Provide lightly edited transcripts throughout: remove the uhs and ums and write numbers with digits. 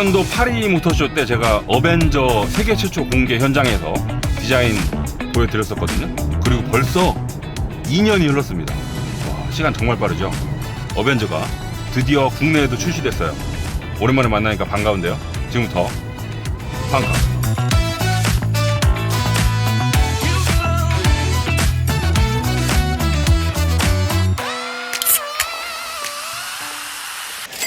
22년도 파리 모터쇼 때 제가 어벤져 세계 최초 공개 현장에서 디자인 보여드렸었거든요. 그리고 벌써 2년이 흘렀습니다. 와, 시간 정말 빠르죠. 어벤져가 드디어 국내에도 출시됐어요. 오랜만에 만나니까 반가운데요. 지금부터 반가.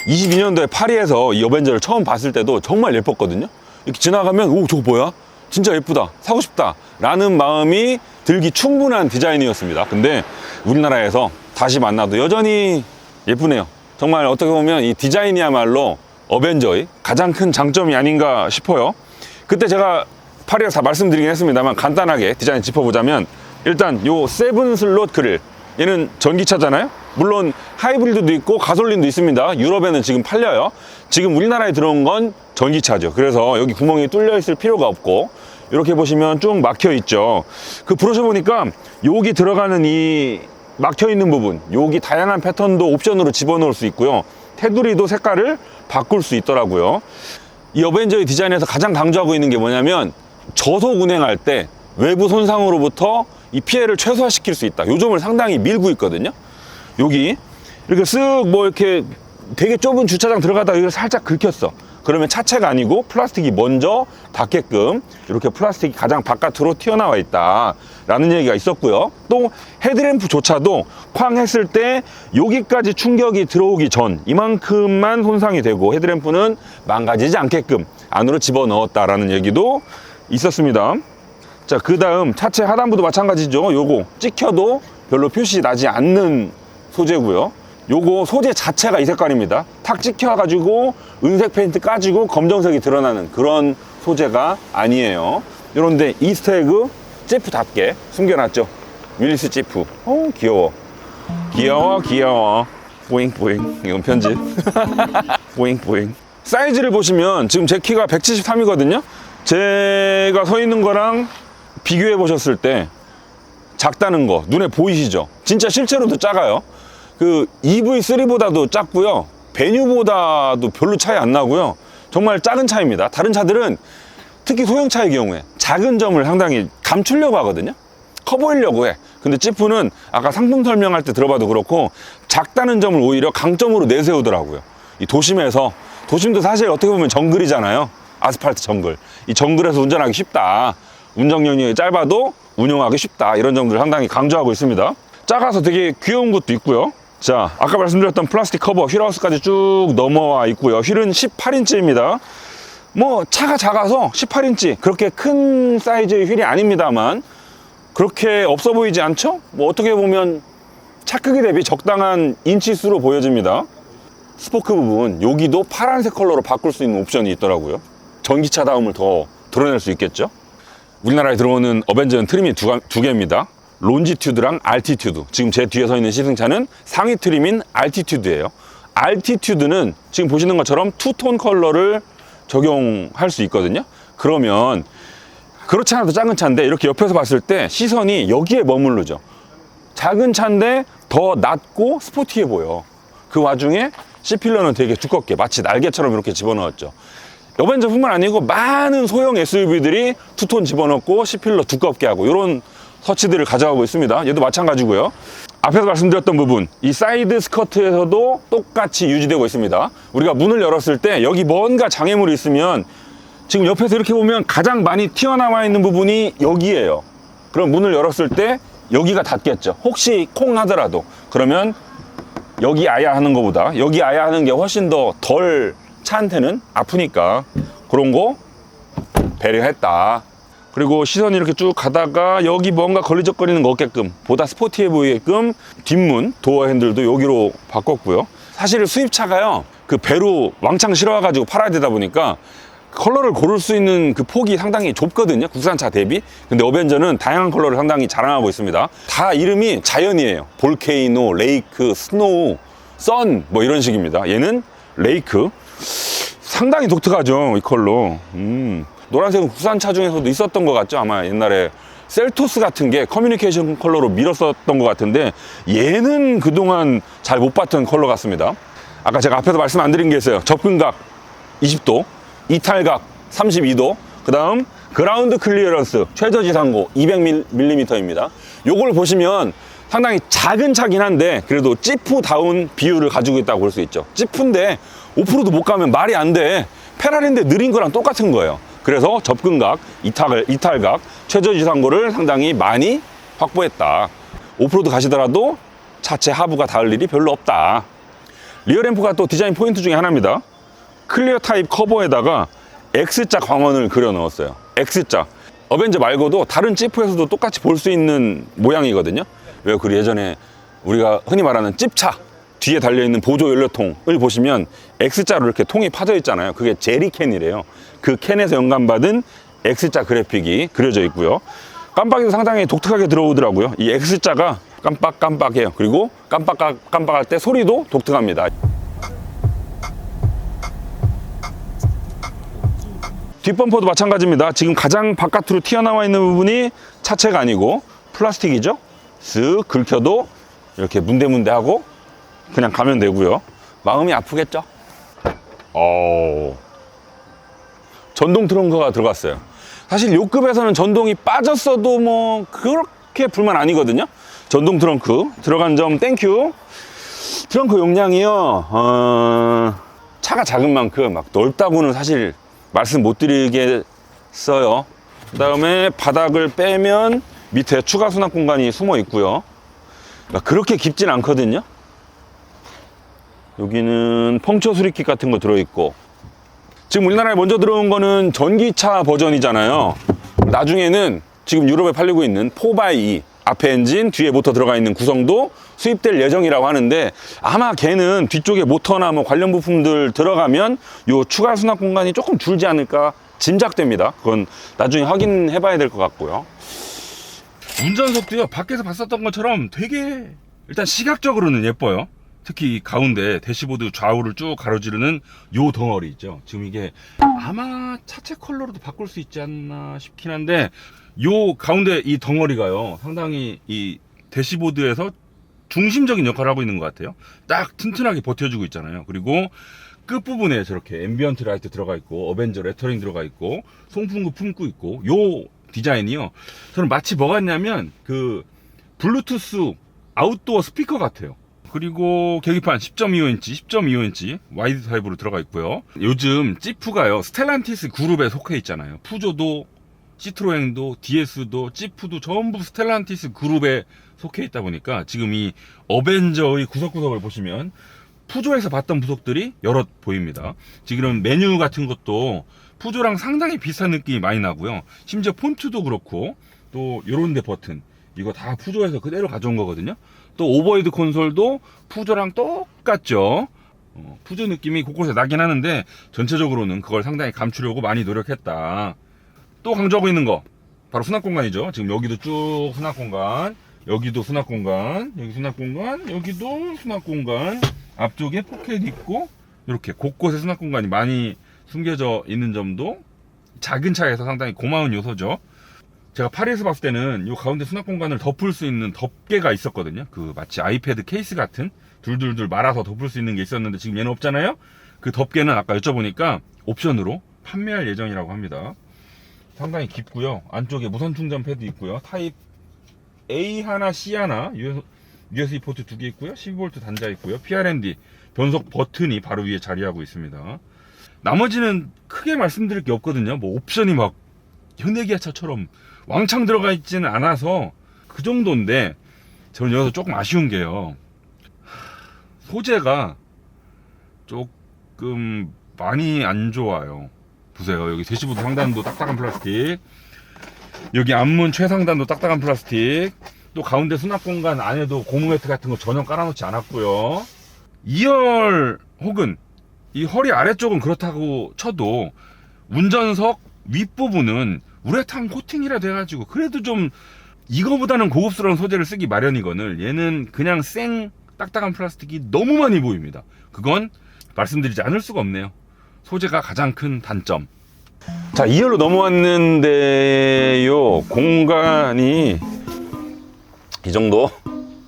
(22년도에) 파리에서 이 어벤져를 처음 봤을 때도 정말 예뻤거든요. 이렇게 지나가면 오, 저거 뭐야? 진짜 예쁘다, 사고 싶다 라는 마음이 들기 충분한 디자인이었습니다. 근데 우리나라에서 다시 만나도 여전히 예쁘네요. 정말 어떻게 보면 이 디자인이야말로 어벤져의 가장 큰 장점이 아닌가 싶어요. 그때 제가 파리에서 다 말씀드리긴 했습니다만 간단하게 디자인 짚어보자면, 일단 요 세븐 슬롯 그릴, 얘는 전기차잖아요. 물론 하이브리드도 있고 가솔린도 있습니다. 유럽에는 지금 팔려요. 지금 우리나라에 들어온 건 전기차죠. 그래서 여기 구멍이 뚫려 있을 필요가 없고, 이렇게 보시면 쭉 막혀 있죠. 그 브로셔 보니까 여기 들어가는 이 막혀 있는 부분, 여기 다양한 패턴도 옵션으로 집어넣을 수 있고요. 테두리도 색깔을 바꿀 수 있더라고요. 이 어벤져의 디자인에서 가장 강조하고 있는 게 뭐냐면, 저속 운행할 때 외부 손상으로부터 이 피해를 최소화시킬 수 있다. 요 점을 상당히 밀고 있거든요. 여기 이렇게 쓱 뭐 이렇게 되게 좁은 주차장 들어가다가 여기를 살짝 긁혔어. 그러면 차체가 아니고 플라스틱이 먼저 닿게끔 이렇게 플라스틱이 가장 바깥으로 튀어나와 있다 라는 얘기가 있었고요. 또 헤드램프조차도 쾅 했을 때 여기까지 충격이 들어오기 전 이만큼만 손상이 되고, 헤드램프는 망가지지 않게끔 안으로 집어넣었다라는 얘기도 있었습니다. 자, 그 다음 차체 하단부도 마찬가지죠. 요거 찍혀도 별로 표시 나지 않는 소재고요. 요거 소재 자체가 이 색깔입니다. 탁 찍혀가지고 은색 페인트 까지고 검정색이 드러나는 그런 소재가 아니에요. 요런데 이스터에그 제프답게 숨겨놨죠. 윌리스 제프. 귀여워. 귀여워, 귀여워. 뿌잉 뿌잉. 이건 편집. 뿌잉 뿌잉. 사이즈를 보시면 지금 제 키가 173이거든요 제가 서 있는 거랑 비교해 보셨을 때 작다는 거 눈에 보이시죠? 진짜 실제로도 작아요. 그 EV3보다도 작고요. 베뉴보다도 별로 차이 안 나고요. 정말 작은 차입니다. 다른 차들은 특히 소형차의 경우에 작은 점을 상당히 감추려고 하거든요. 커 보이려고 해. 근데 지프는 아까 상품 설명할 때 들어봐도 그렇고 작다는 점을 오히려 강점으로 내세우더라고요. 이 도심도 사실 어떻게 보면 정글이잖아요. 아스팔트 정글. 이 정글에서 운전하기 쉽다. 운전 연령이 짧아도 운용하기 쉽다. 이런 점들을 상당히 강조하고 있습니다. 작아서 되게 귀여운 것도 있고요. 자, 아까 말씀드렸던 플라스틱 커버, 휠하우스까지 쭉 넘어와 있고요. 휠은 18인치입니다. 뭐 차가 작아서 18인치 그렇게 큰 사이즈의 휠이 아닙니다만 그렇게 없어 보이지 않죠? 뭐 어떻게 보면 차 크기 대비 적당한 인치수로 보여집니다. 스포크 부분, 여기도 파란색 컬러로 바꿀 수 있는 옵션이 있더라고요. 전기차다움을 더 드러낼 수 있겠죠? 우리나라에 들어오는 어벤져는 트림이 두 개입니다. 론지튜드랑 알티튜드. 지금 제 뒤에 서 있는 시승차는 상위 트림인 알티튜드예요. 알티튜드는 지금 보시는 것처럼 투톤 컬러를 적용할 수 있거든요. 그러면 그렇지 않아도 작은 차인데 이렇게 옆에서 봤을 때 시선이 여기에 머무르죠. 작은 차인데 더 낮고 스포티해 보여. 그 와중에 C필러는 되게 두껍게 마치 날개처럼 이렇게 집어넣었죠. 어벤져뿐만 아니고 많은 소형 SUV들이 투톤 집어넣고 C필러 두껍게 하고 이런 터치들을 가져가고 있습니다. 얘도 마찬가지고요. 앞에서 말씀드렸던 부분, 이 사이드 스커트에서도 똑같이 유지되고 있습니다. 우리가 문을 열었을 때 여기 뭔가 장애물이 있으면 지금 옆에서 이렇게 보면 가장 많이 튀어나와 있는 부분이 여기예요. 그럼 문을 열었을 때 여기가 닫겠죠. 혹시 콩 하더라도. 그러면 여기 아야 하는 것보다 여기 아야 하는 게 훨씬 더 덜 차한테는 아프니까 그런 거 배려했다. 그리고 시선이 이렇게 쭉 가다가 여기 뭔가 걸리적거리는 거 없게끔 보다 스포티해 보이게끔 뒷문 도어 핸들도 여기로 바꿨고요. 사실 수입차가요, 그 배로 왕창 실어와가지고 팔아야 되다 보니까 컬러를 고를 수 있는 그 폭이 상당히 좁거든요, 국산차 대비. 근데 어벤져는 다양한 컬러를 상당히 자랑하고 있습니다. 다 이름이 자연이에요. 볼케이노, 레이크, 스노우, 선 뭐 이런 식입니다. 얘는 레이크. 상당히 독특하죠, 이 컬러. 노란색은 국산차 중에서도 있었던 것 같죠. 아마 옛날에 셀토스 같은 게 커뮤니케이션 컬러로 밀었었던 것 같은데 얘는 그동안 잘 못 봤던 컬러 같습니다. 아까 제가 앞에서 말씀 안 드린 게 있어요. 접근각 20도. 이탈각 32도, 그 다음 그라운드 클리어런스 최저지상고 200mm입니다. 요걸 보시면 상당히 작은 차긴 한데 그래도 찌푸다운 비율을 가지고 있다고 볼 수 있죠. 찌푸인데 오프로드 못 가면 말이 안 돼. 페라리인데 느린 거랑 똑같은 거예요. 그래서 접근각, 이탈각, 최저지상고를 상당히 많이 확보했다. 오프로드 가시더라도 차체 하부가 닿을 일이 별로 없다. 리어램프가 또 디자인 포인트 중에 하나입니다. 클리어 타입 커버에다가 X자 광원을 그려 넣었어요. X자. 어벤져 말고도 다른 찌프에서도 똑같이 볼 수 있는 모양이거든요. 왜 그 예전에 우리가 흔히 말하는 찝차 뒤에 달려있는 보조 연료통을 보시면 X자로 이렇게 통이 파져 있잖아요. 그게 제리캔이래요. 그 캔에서 영감받은 X자 그래픽이 그려져 있고요. 깜빡이도 상당히 독특하게 들어오더라고요. 이 X자가 깜빡깜빡해요. 그리고 깜빡할 때 소리도 독특합니다. 뒷범퍼도 마찬가지입니다. 지금 가장 바깥으로 튀어나와 있는 부분이 차체가 아니고 플라스틱이죠. 쓱 긁혀도 이렇게 문대문대하고 그냥 가면 되고요. 마음이 아프겠죠? 전동 트렁크가 들어갔어요. 사실 요 급에서는 전동이 빠졌어도 뭐 그렇게 불만 아니거든요. 전동 트렁크 들어간 점 땡큐. 트렁크 용량이요, 차가 작은 만큼 막 넓다고는 사실 말씀 못 드리겠어요. 그 다음에 바닥을 빼면 밑에 추가 수납 공간이 숨어 있고요. 그렇게 깊진 않거든요. 여기는 펑처 수리킷 같은 거 들어있고, 지금 우리나라에 먼저 들어온 거는 전기차 버전이잖아요. 나중에는 지금 유럽에 팔리고 있는 4x2 앞에 엔진 뒤에 모터 들어가 있는 구성도 수입될 예정이라고 하는데, 아마 걔는 뒤쪽에 모터나 뭐 관련 부품들 들어가면 요 추가 수납 공간이 조금 줄지 않을까 짐작됩니다. 그건 나중에 확인해 봐야 될 것 같고요. 운전석도요, 밖에서 봤었던 것처럼 되게 일단 시각적으로는 예뻐요. 특히 이 가운데 대시보드 좌우를 쭉 가로지르는 요 덩어리 있죠. 지금 이게 아마 차체 컬러로도 바꿀 수 있지 않나 싶긴 한데, 요 가운데 이 덩어리가요, 상당히 이 대시보드에서 중심적인 역할을 하고 있는 것 같아요. 딱 튼튼하게 버텨주고 있잖아요. 그리고 끝부분에 저렇게 앰비언트 라이트 들어가 있고, 어벤져 레터링 들어가 있고, 송풍구 품고 있고, 요 디자인이요, 저는 마치 뭐 같냐면 그 블루투스 아웃도어 스피커 같아요. 그리고 계기판 10.25인치, 10.25인치 와이드 타입으로 들어가 있고요. 요즘 찌프가요, 스텔란티스 그룹에 속해 있잖아요. 푸조도, 시트로행도, DS도, 찌프도 전부 스텔란티스 그룹에 속해 있다 보니까 지금 이 어벤져의 구석구석을 보시면 푸조에서 봤던 부속들이 여럿 보입니다. 지금 메뉴 같은 것도 푸조랑 상당히 비슷한 느낌이 많이 나고요. 심지어 폰트도 그렇고, 또 요런데 버튼, 이거 다 푸조에서 그대로 가져온 거거든요. 또 오버헤드 콘솔도 푸조랑 똑같죠. 푸조 느낌이 곳곳에 나긴 하는데 전체적으로는 그걸 상당히 감추려고 많이 노력했다. 또 강조하고 있는 거 바로 수납 공간이죠. 지금 여기도 쭉 수납 공간, 여기도 수납 공간, 여기 수납 공간, 여기도 수납 공간, 앞쪽에 포켓 있고, 이렇게 곳곳에 수납 공간이 많이 숨겨져 있는 점도 작은 차에서 상당히 고마운 요소죠. 제가 파리에서 봤을 때는 이 가운데 수납 공간을 덮을 수 있는 덮개가 있었거든요. 그 마치 아이패드 케이스 같은 둘둘둘 말아서 덮을 수 있는 게 있었는데 지금 얘는 없잖아요. 그 덮개는 아까 여쭤보니까 옵션으로 판매할 예정이라고 합니다. 상당히 깊고요. 안쪽에 무선 충전 패드 있고요. 타입 A 하나, C 하나, USB 포트 2개 있고요. 12V 단자 있고요. PRND 변속 버튼이 바로 위에 자리하고 있습니다. 나머지는 크게 말씀드릴 게 없거든요. 뭐 옵션이 막 현대기아차처럼 왕창 들어가 있지는 않아서 그 정도인데, 저는 여기서 조금 아쉬운 게요, 소재가 조금 많이 안 좋아요. 보세요. 여기 대시보드 상단도 딱딱한 플라스틱, 여기 앞문 최상단도 딱딱한 플라스틱, 또 가운데 수납 공간 안에도 고무 매트 같은 거 전혀 깔아놓지 않았고요. 2열 혹은 이 허리 아래쪽은 그렇다고 쳐도 운전석 윗부분은 우레탄 코팅이라도 해가지고 그래도 좀 이거보다는 고급스러운 소재를 쓰기 마련이거늘 얘는 그냥 생 딱딱한 플라스틱이 너무 많이 보입니다. 그건 말씀드리지 않을 수가 없네요. 소재가 가장 큰 단점. 자, 2열로 넘어왔는데요, 공간이 이 정도,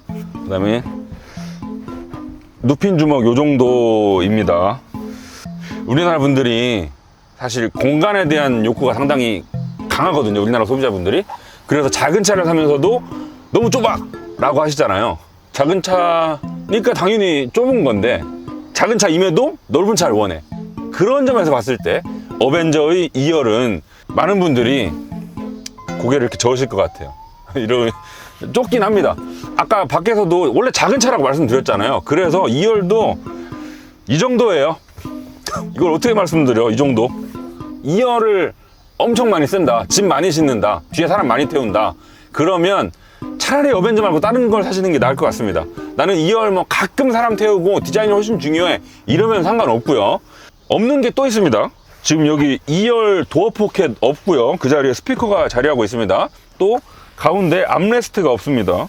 그 다음에 눕힌 주먹 요 정도입니다. 우리나라 분들이 사실 공간에 대한 욕구가 상당히 강하거든요, 우리나라 소비자분들이. 그래서 작은 차를 사면서도 너무 좁아 라고 하시잖아요. 작은 차니까 당연히 좁은 건데 작은 차임에도 넓은 차를 원해. 그런 점에서 봤을 때 어벤져의 2열은 많은 분들이 고개를 이렇게 저으실 것 같아요. 이런 좁긴 합니다. 아까 밖에서도 원래 작은 차라고 말씀드렸잖아요. 그래서 2열도 이 정도예요. 이걸 어떻게 말씀드려? 이 정도. 2열을 엄청 많이 쓴다, 짐 많이 싣는다, 뒤에 사람 많이 태운다, 그러면 차라리 어벤져 말고 다른 걸 사시는 게 나을 것 같습니다. 나는 2열 뭐 가끔 사람 태우고 디자인이 훨씬 중요해 이러면 상관없고요. 없는 게 또 있습니다. 지금 여기 2열 도어 포켓 없고요. 그 자리에 스피커가 자리하고 있습니다. 또 가운데 암레스트가 없습니다.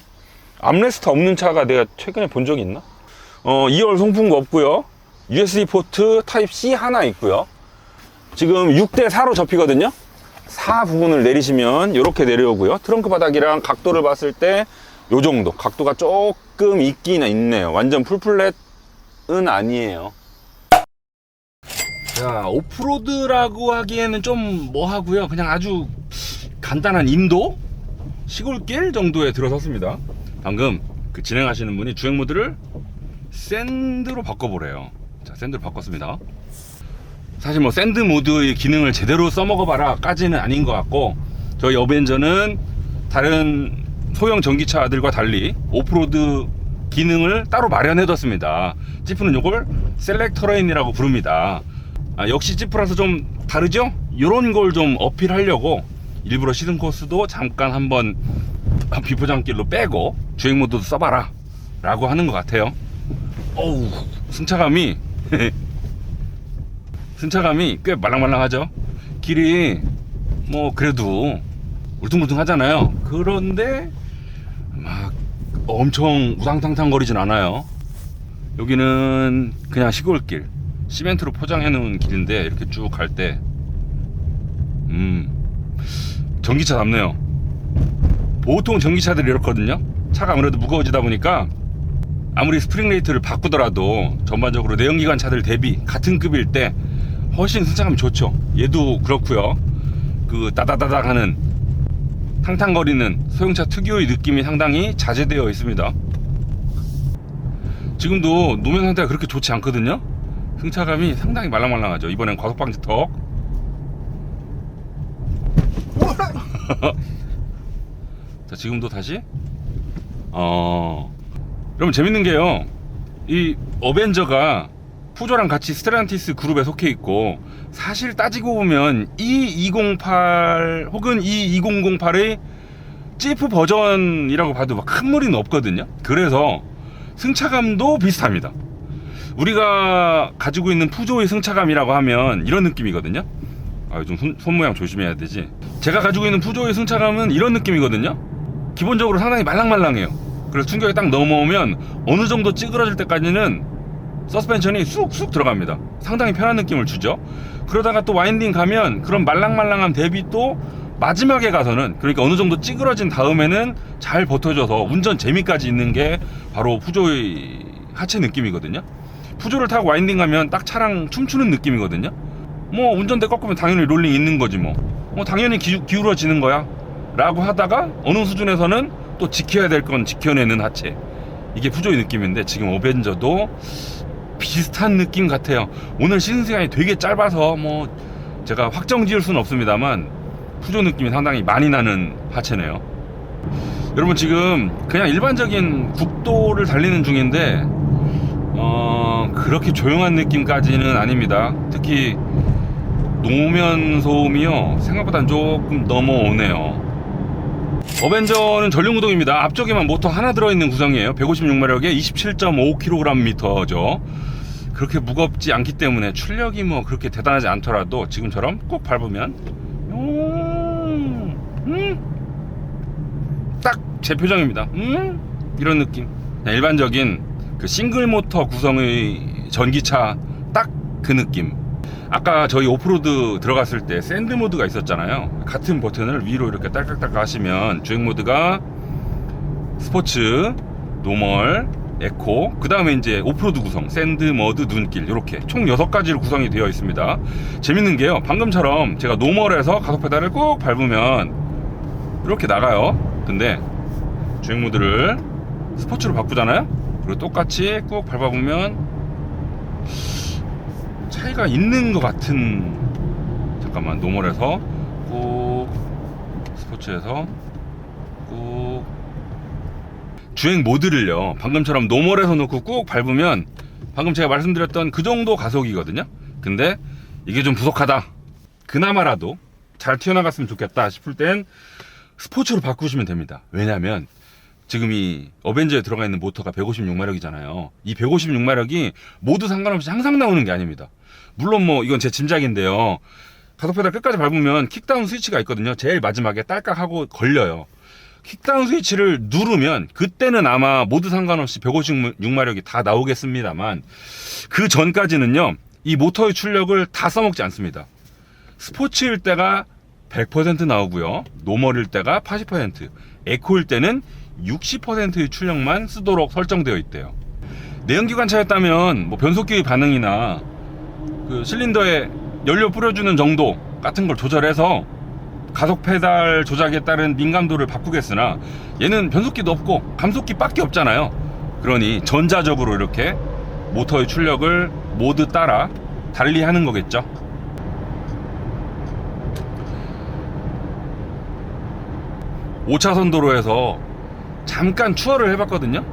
암레스트 없는 차가 내가 최근에 본 적이 있나? 2열 송풍구 없고요. USB 포트 타입 C 하나 있고요. 지금 6대4로 접히거든요. 4 부분을 내리시면 이렇게 내려오고요. 트렁크 바닥이랑 각도를 봤을 때 요 정도 각도가 조금 있긴 있네요. 완전 풀플랫은 아니에요. 자, 오프로드라고 하기에는 좀 뭐하고요. 그냥 아주 간단한 인도 시골길 정도에 들어섰습니다. 방금 그 진행하시는 분이 주행 모드를 샌드로 바꿔보래요. 자, 샌드로 바꿨습니다. 사실 뭐 샌드 모드의 기능을 제대로 써먹어봐라 까지는 아닌 것 같고, 저희 어벤져는 다른 소형 전기차들과 달리 오프로드 기능을 따로 마련해뒀습니다. 지프는 이걸 셀렉터 레인이라고 부릅니다. 역시 지프라서 좀 다르죠? 이런 걸 좀 어필하려고 일부러 시승 코스도 잠깐 한번 비포장길로 빼고 주행 모드도 써봐라 라고 하는 것 같아요. 어우, 승차감이 꽤 말랑말랑하죠. 길이 뭐 그래도 울퉁불퉁 하잖아요. 그런데 막 엄청 우당탕탕 거리진 않아요. 여기는 그냥 시골길, 시멘트로 포장해 놓은 길인데 이렇게 쭉 갈 때 전기차답네요. 보통 전기차들이 이렇거든요. 차가 아무래도 무거워지다 보니까 아무리 스프링 레이트를 바꾸더라도 전반적으로 내연기관 차들 대비 같은 급일 때 훨씬 승차감이 좋죠. 얘도 그렇고요. 그 따다다닥 하는 탕탕거리는 소형차 특유의 느낌이 상당히 자제되어 있습니다. 지금도 노면 상태가 그렇게 좋지 않거든요. 승차감이 상당히 말랑말랑하죠. 이번엔 과속방지 턱. 자, 지금도 다시 여러분 재밌는 게요, 이 어벤져가 푸조랑 같이 스텔란티스 그룹에 속해 있고, 사실 따지고 보면 E208 혹은 E2008의 지프 버전이라고 봐도 막 큰 무리는 없거든요. 그래서 승차감도 비슷합니다. 우리가 가지고 있는 푸조의 승차감이라고 하면 이런 느낌이거든요. 요즘 손 모양 조심해야 되지. 제가 가지고 있는 푸조의 승차감은 이런 느낌이거든요. 기본적으로 상당히 말랑말랑해요. 그래서 충격이 딱 넘어오면 어느 정도 찌그러질 때까지는 서스펜션이 쑥쑥 들어갑니다. 상당히 편한 느낌을 주죠. 그러다가 또 와인딩 가면 그런 말랑말랑함 대비 또 마지막에 가서는, 그러니까 어느 정도 찌그러진 다음에는 잘 버텨줘서 운전 재미까지 있는 게 바로 푸조의 하체 느낌이거든요. 푸조를 타고 와인딩 가면 딱 차랑 춤추는 느낌이거든요. 뭐 운전대 꺾으면 당연히 롤링 있는 거지 뭐 당연히 기울어지는 거야 라고 하다가 어느 수준에서는 또 지켜야 될 건 지켜내는 하체, 이게 푸조의 느낌인데 지금 어벤져도 비슷한 느낌 같아요. 오늘 시승 시간이 되게 짧아서 뭐 제가 확정 지을 수는 없습니다만 푸조 느낌이 상당히 많이 나는 하체네요. 여러분 지금 그냥 일반적인 국도를 달리는 중인데 그렇게 조용한 느낌까지는 아닙니다. 특히 노면 소음이요, 생각보다 조금 넘어오네요. 어벤져는 전륜구동입니다. 앞쪽에만 모터 하나 들어있는 구성이에요. 156마력에 27.5kgm죠. 그렇게 무겁지 않기 때문에 출력이 뭐 그렇게 대단하지 않더라도 지금처럼 꼭 밟으면 딱 제 표정입니다. 이런 느낌. 그냥 일반적인 그 싱글 모터 구성의 전기차 딱 그 느낌. 아까 저희 오프로드 들어갔을 때 샌드 모드가 있었잖아요. 같은 버튼을 위로 이렇게 딸깍딸깍 하시면 주행 모드가 스포츠, 노멀, 에코, 그 다음에 이제 오프로드 구성, 샌드, 머드, 눈길, 이렇게 총 6가지로 구성이 되어 있습니다. 재밌는 게요, 방금처럼 제가 노멀에서 가속 페달을 꾹 밟으면 이렇게 나가요. 근데 주행 모드를 스포츠로 바꾸잖아요. 그리고 똑같이 꾹 밟아보면 차이가 있는 것 같은, 잠깐만, 노멀에서 꾹, 스포츠에서 꾹, 주행 모드를요, 방금처럼 노멀에서 놓고 꾹 밟으면 방금 제가 말씀드렸던 그 정도 가속이거든요. 근데 이게 좀 부족하다, 그나마라도 잘 튀어나갔으면 좋겠다 싶을 땐 스포츠로 바꾸시면 됩니다. 왜냐면 지금 이 어벤져에 들어가 있는 모터가 156마력이잖아요. 이 156마력이 모두 상관없이 항상 나오는 게 아닙니다. 물론 뭐 이건 제 짐작인데요, 가속 페달 끝까지 밟으면 킥다운 스위치가 있거든요. 제일 마지막에 딸깍 하고 걸려요. 킥다운 스위치를 누르면 그때는 아마 모두 상관없이 156마력이 다 나오겠습니다만, 그 전까지는요, 이 모터의 출력을 다 써먹지 않습니다. 스포츠일 때가 100% 나오고요, 노멀일 때가 80%, 에코일 때는 60%의 출력만 쓰도록 설정되어 있대요. 내연기관차였다면 뭐 변속기의 반응이나 그 실린더에 연료 뿌려주는 정도 같은 걸 조절해서 가속 페달 조작에 따른 민감도를 바꾸겠으나, 얘는 변속기도 없고 감속기 밖에 없잖아요. 그러니 전자적으로 이렇게 모터의 출력을 모두 따라 달리하는 거겠죠. (5차선) 도로에서 잠깐 추월을 해봤거든요.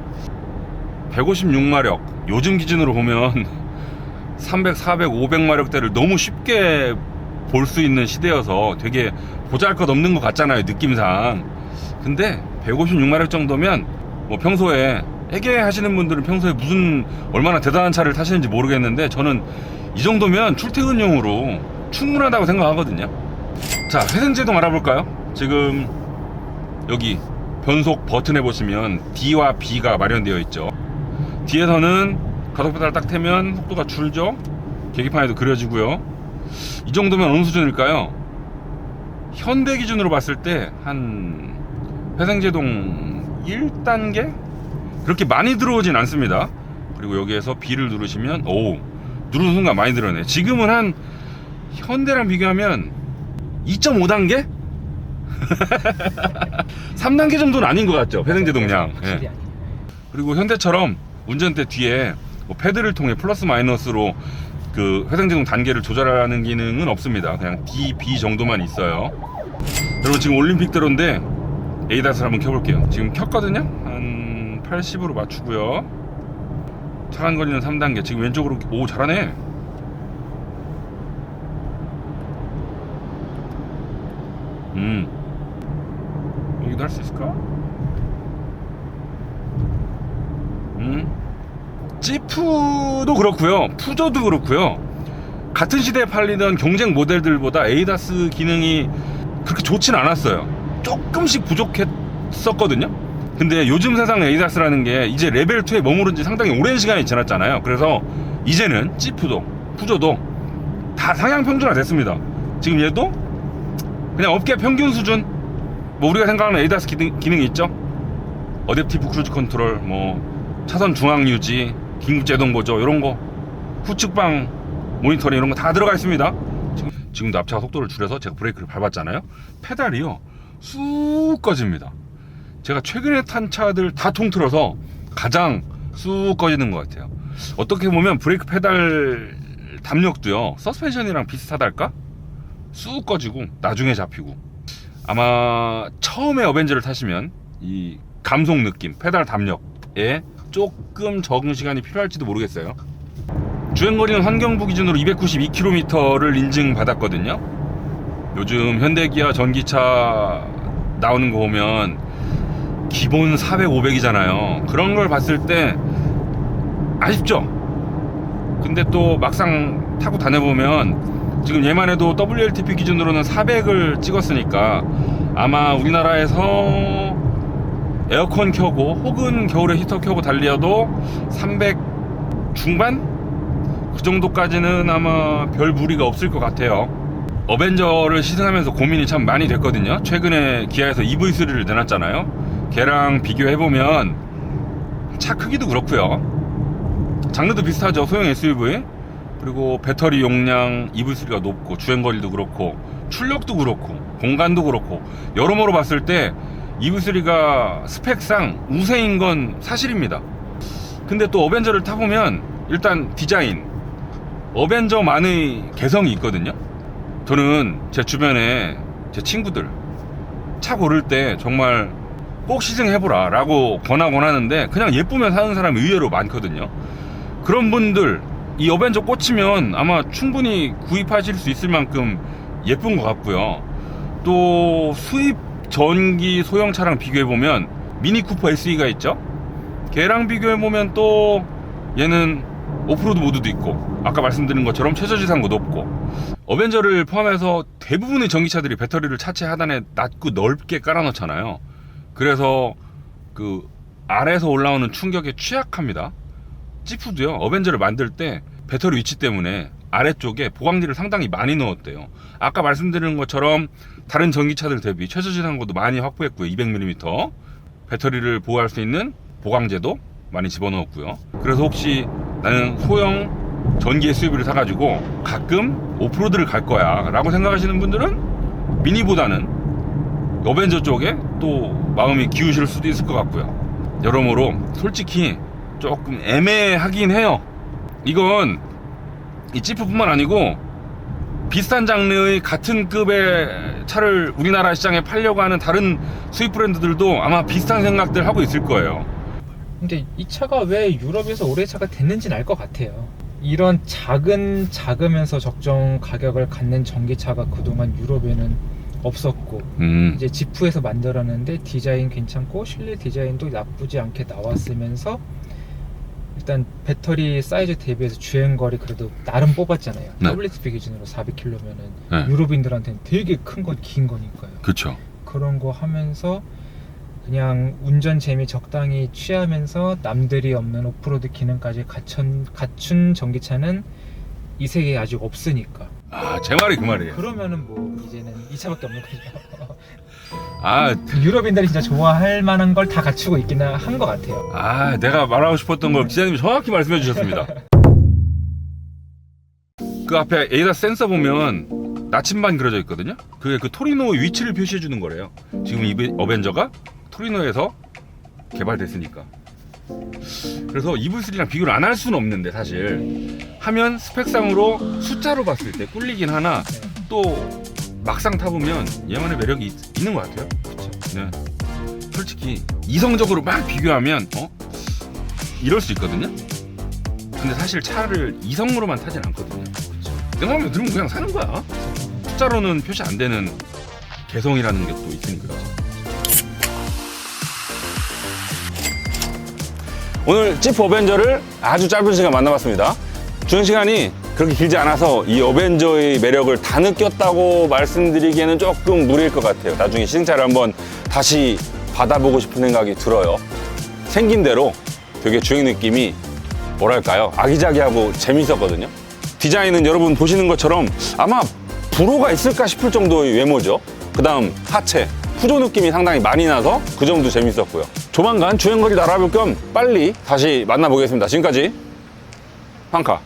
156마력, 요즘 기준으로 보면 300, 400, 500마력대를 너무 쉽게 볼 수 있는 시대여서 되게 보잘것없는 것 같잖아요, 느낌상. 근데 156마력 정도면 뭐 평소에 애게 하시는 분들은 평소에 무슨 얼마나 대단한 차를 타시는지 모르겠는데, 저는 이 정도면 출퇴근용으로 충분하다고 생각하거든요. 자, 회생제동 알아볼까요? 지금 여기 변속 버튼에 보시면 D와 B가 마련되어 있죠. D에서는 가속 페달 딱 태면 속도가 줄죠. 계기판에도 그려지고요. 이 정도면 어느 수준일까요? 현대 기준으로 봤을 때 한 회생제동 1단계? 그렇게 많이 들어오진 않습니다. 그리고 여기에서 B를 누르시면, 오, 누르는 순간 많이 들어오네. 지금은 한 현대랑 비교하면 2.5단계? 3단계 정도는 아닌 것 같죠, 회생제동량. 예. 그리고 현대처럼 운전대 뒤에 뭐 패드를 통해 플러스 마이너스로 그 회생제동 단계를 조절하는 기능은 없습니다. 그냥 D, B 정도만 있어요. 여러분, 지금 올림픽대로인데 에이다스를 한번 켜볼게요. 지금 켰거든요. 한 80으로 맞추고요. 차간 거리는 3단계. 지금 왼쪽으로, 오, 잘하네. 여기도 할 수 있을까? 지프도 그렇고요, 푸조도 그렇고요, 같은 시대에 팔리던 경쟁 모델들보다 에이다스 기능이 그렇게 좋진 않았어요. 조금씩 부족했었거든요. 근데 요즘 세상 에이다스라는 게 이제 레벨 2에 머무른 지 상당히 오랜 시간이 지났잖아요. 그래서 이제는 지프도 푸조도 다 상향 평준화 됐습니다. 지금 얘도 그냥 업계 평균 수준, 뭐 우리가 생각하는 에이다스 기능이 있죠. 어댑티브 크루즈 컨트롤, 뭐 차선 중앙 유지, 긴급 제동 보조, 이런 거, 후측방 모니터링, 이런 거 다 들어가 있습니다. 지금도 앞차가 속도를 줄여서 제가 브레이크를 밟았잖아요. 페달이요, 쑥 꺼집니다. 제가 최근에 탄 차들 다 통틀어서 가장 쑥 꺼지는 것 같아요. 어떻게 보면 브레이크 페달 담력도요, 서스펜션이랑 비슷하달까? 쑥 꺼지고 나중에 잡히고. 아마 처음에 어벤져를 타시면 이 감속 느낌, 페달 담력에 조금 적은 시간이 필요할지도 모르겠어요. 주행거리는 환경부 기준으로 292km를 인증받았거든요. 요즘 현대기아 전기차 나오는 거 보면 기본 400, 500이잖아요. 그런 걸 봤을 때 아쉽죠. 근데 또 막상 타고 다녀보면 지금 얘만 해도 WLTP 기준으로는 400을 찍었으니까 아마 우리나라에서 에어컨 켜고 혹은 겨울에 히터 켜고 달려도 300 중반? 그 정도까지는 아마 별 무리가 없을 것 같아요. 어벤져를 시승하면서 고민이 참 많이 됐거든요. 최근에 기아에서 EV3를 내놨잖아요. 걔랑 비교해보면 차 크기도 그렇고요. 장르도 비슷하죠. 소형 SUV. 그리고 배터리 용량, EV3가 높고 주행거리도 그렇고 출력도 그렇고 공간도 그렇고 여러모로 봤을 때 EV3가 스펙상 우세인 건 사실입니다. 근데 또 어벤져를 타보면 일단 디자인, 어벤져만의 개성이 있거든요. 저는 제 주변에 제 친구들 차 고를 때 정말 꼭 시승해보라 라고 권하곤 하는데 그냥 예쁘면 사는 사람이 의외로 많거든요. 그런 분들 이 어벤져 꽂히면 아마 충분히 구입하실 수 있을 만큼 예쁜 것 같고요. 또 수입 전기 소형차랑 비교해보면 미니 쿠퍼 SE가 있죠. 걔랑 비교해보면 또 얘는 오프로드 모드도 있고 아까 말씀드린 것처럼 최저지상도 높고 어벤져를 포함해서 대부분의 전기차들이 배터리를 차체 하단에 낮고 넓게 깔아놓잖아요. 그래서 그 아래에서 올라오는 충격에 취약합니다. 지프도요, 어벤져를 만들 때 배터리 위치 때문에 아래쪽에 보강지를 상당히 많이 넣었대요. 아까 말씀드린 것처럼 다른 전기차들 대비 최저지상고도 많이 확보했고요. 200mm 배터리를 보호할 수 있는 보강제도 많이 집어넣었고요. 그래서 혹시 나는 소형 전기 SUV를 사가지고 가끔 오프로드를 갈 거야 라고 생각하시는 분들은 미니보다는 어벤져 쪽에 또 마음이 기우실 수도 있을 것 같고요. 여러모로 솔직히 조금 애매하긴 해요. 이건 이 지프뿐만 아니고 비슷한 장르의 같은 급의 차를 우리나라 시장에 팔려고 하는 다른 수입 브랜드들도 아마 비슷한 생각들 하고 있을 거예요. 근데 이 차가 왜 유럽에서 올해 차가 됐는지는 알 것 같아요. 이런 작으면서 적정 가격을 갖는 전기차가 그동안 유럽에는 없었고 이제 지프에서 만들었는데 디자인 괜찮고 실내 디자인도 나쁘지 않게 나왔으면서 일단 배터리 사이즈 대비해서 주행거리 그래도 나름 뽑았잖아요. 네. WLTP 기준으로 400km면은 네. 유럽인들한테는 되게 큰 건 긴 거니까요. 그렇죠. 그런 거 하면서 그냥 운전 재미 적당히 취하면서 남들이 없는 오프로드 기능까지 갖춘 전기차는 이 세계에 아직 없으니까. 아, 제 말이 그 말이에요. 그러면은 뭐 이제는 이 차밖에 없는 거죠. 아, 유럽인들이 진짜 좋아할 만한 걸 다 갖추고 있기는 한 것 같아요. 아, 내가 말하고 싶었던 걸 기자님이 정확히 말씀해 주셨습니다. 그 앞에 에이다 센서 보면 나침반 그려져 있거든요. 그게 그 토리노의 위치를 표시해 주는 거래요. 지금 이 어벤져가 토리노에서 개발됐으니까. 그래서 EV3랑 비교를 안 할 수는 없는데 사실 하면 스펙상으로 숫자로 봤을 때 꿀리긴 하나 또 막상 타보면 얘만의 매력이 있는 것 같아요. 그렇죠. 네. 솔직히 이성적으로 막 비교하면 이럴 수 있거든요. 근데 사실 차를 이성으로만 타진 않거든요. 내 마음에 들으면 그냥 사는 거야. 숫자로는 표시 안 되는 개성이라는 게 또 있으니까. 오늘 지프 어벤져를 아주 짧은 시간 만나봤습니다. 주행 시간이 그렇게 길지 않아서 이 어벤져의 매력을 다 느꼈다고 말씀드리기에는 조금 무리일 것 같아요. 나중에 시승차를 한번 다시 받아보고 싶은 생각이 들어요. 생긴 대로 되게 주행 느낌이 뭐랄까요, 아기자기하고 재밌었거든요. 디자인은 여러분 보시는 것처럼 아마 불호가 있을까 싶을 정도의 외모죠. 그 다음 하체, 푸조 느낌이 상당히 많이 나서 그 점도 재밌었고요. 조만간 주행거리 알아볼 겸 빨리 다시 만나보겠습니다. 지금까지 황카.